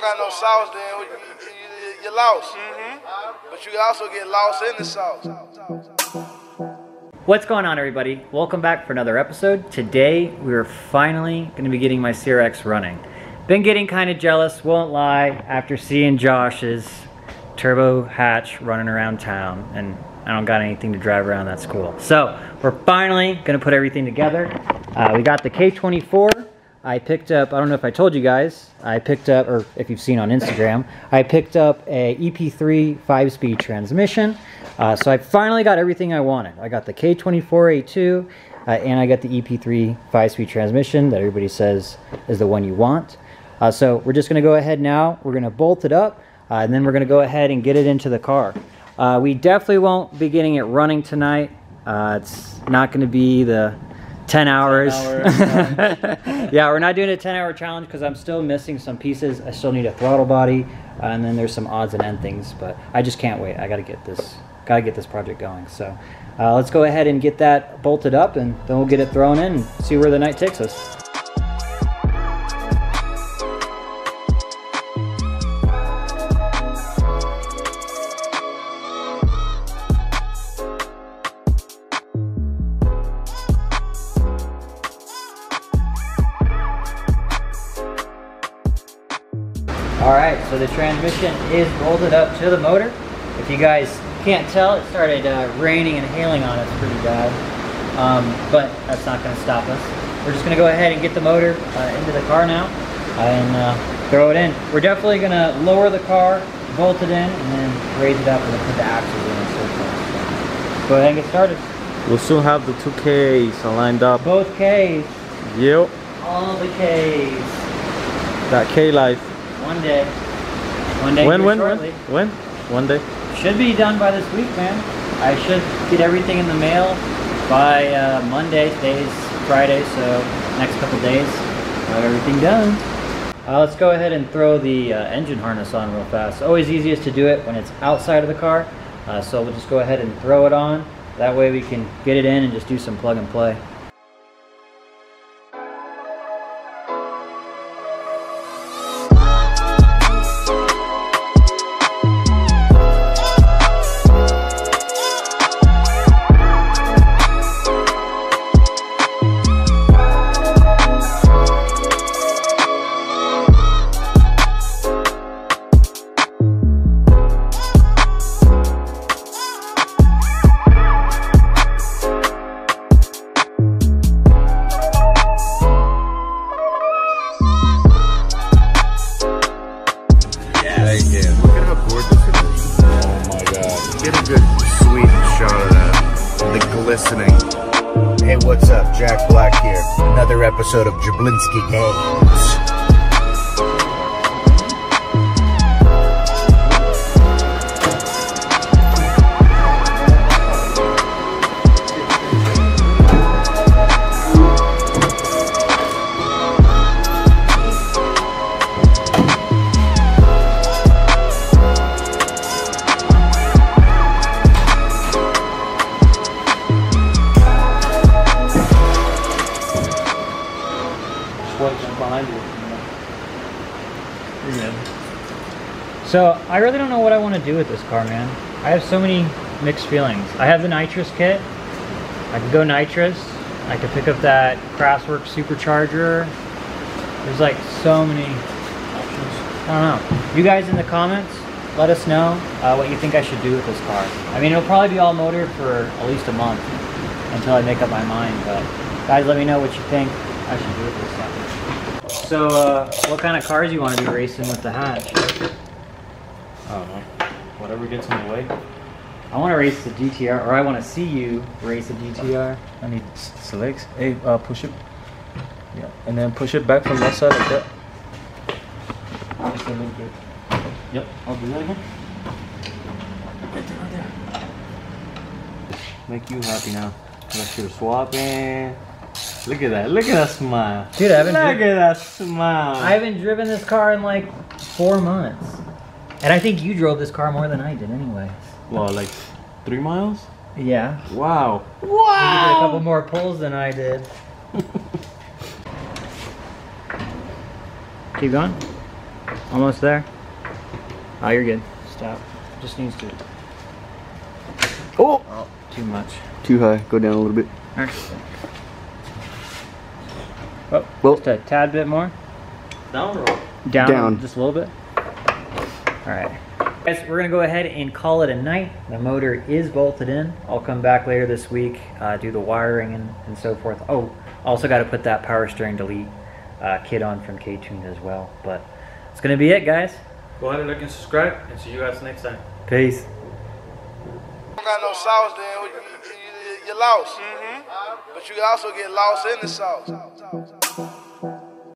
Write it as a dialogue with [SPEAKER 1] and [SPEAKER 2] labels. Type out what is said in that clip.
[SPEAKER 1] got no sauce, then you're lost. But you can also get lost in the sauce.
[SPEAKER 2] What's going on, everybody? Welcome back for another episode. Today we're finally going to be getting my CRX running. Been getting kind of jealous, won't lie, after seeing Josh's turbo hatch running around town, and I don't got anything to drive around. That's cool. So we're finally going to put everything together. We got the K24. I picked up, I don't know if I told you guys, I picked up, or if you've seen on Instagram, I picked up a EP3 5-speed transmission. So I finally got everything I wanted. I got the k24a2 and I got the EP3 5-speed transmission that everybody says is the one you want. So we're just going to go ahead now, we're going to bolt it up, and then we're going to go ahead and get it into the car. We definitely won't be getting it running tonight. It's not going to be the 10 hours. 10 hours. Yeah, we're not doing a 10-hour challenge because I'm still missing some pieces. I still need a throttle body, and then there's some odds and end things, but I just can't wait. I gotta get this project going. So let's go ahead and get that bolted up, and then we'll get it thrown in and see where the night takes us. Alright, so the transmission is bolted up to the motor. If you guys can't tell, it started raining and hailing on us pretty bad. But that's not going to stop us. We're just going to go ahead and get the motor into the car now and throw it in. We're definitely going to lower the car, bolt it in, and then raise it up and then put the axles in and so forth. So go ahead and get started.
[SPEAKER 3] We'll soon have the 2 Ks lined up.
[SPEAKER 2] Both Ks.
[SPEAKER 3] Yep.
[SPEAKER 2] All the Ks.
[SPEAKER 3] That K life.
[SPEAKER 2] One day. One day.
[SPEAKER 3] When? One day.
[SPEAKER 2] Should be done by this week, man. I should get everything in the mail by Monday. Today's Friday, so next couple days, have everything done. Let's go ahead and throw the engine harness on real fast. Always easiest to do it when it's outside of the car. So we'll just go ahead and throw it on. That way we can get it in and just do some plug and play.
[SPEAKER 1] Look at how gorgeous it is. Oh my god. Get a good sweet shot of that. The glistening.
[SPEAKER 4] Hey, what's up? Jack Black here. Another episode of Jablinski Games.
[SPEAKER 2] Behind you. You're good. So I really don't know what I want to do with this car, man. I have so many mixed feelings. I have the nitrous kit. I could go nitrous. I could pick up that Craftworks supercharger. There's like so many options. I don't know. You guys in the comments, let us know what you think I should do with this car. I mean, it'll probably be all motor for at least a month until I make up my mind, but guys, let me know what you think I should do with this stuff. So, what kind of cars you want to be racing with the hatch?
[SPEAKER 3] I don't know. Whatever gets in the way.
[SPEAKER 2] I want to race the GTR, or I want to see you race a GTR.
[SPEAKER 3] I need selects. Hey, push it. Yeah, and then push it back from that side like that. Just a little bit. Yep, I'll do that again. Right there. Make you happy now. Unless you're swapping. Look at that smile.
[SPEAKER 2] Dude,
[SPEAKER 3] Look at that smile.
[SPEAKER 2] I haven't driven this car in like 4 months. And I think you drove this car more than I did anyway.
[SPEAKER 3] Well, like 3 miles?
[SPEAKER 2] Yeah.
[SPEAKER 3] Wow.
[SPEAKER 2] You did a couple more pulls than I did. Keep going. Almost there? Oh, you're good. Stop. Just needs to.
[SPEAKER 1] Oh!
[SPEAKER 2] Oh, too much.
[SPEAKER 1] Too high. Go down a little bit.
[SPEAKER 2] Oh,
[SPEAKER 1] Well,
[SPEAKER 2] just a tad bit more.
[SPEAKER 3] Down or up?
[SPEAKER 2] Down. Just a little bit. Alright. Guys, we're going to go ahead and call it a night. The motor is bolted in. I'll come back later this week, do the wiring and so forth. Oh, also got to put that power steering delete kit on from K-Tune as well. But it's going to be it, guys.
[SPEAKER 3] Go ahead and like and subscribe, and see you guys next time.
[SPEAKER 2] Peace.
[SPEAKER 5] Don't got no sauce, then you're lost. But you can also get lost in the sauce.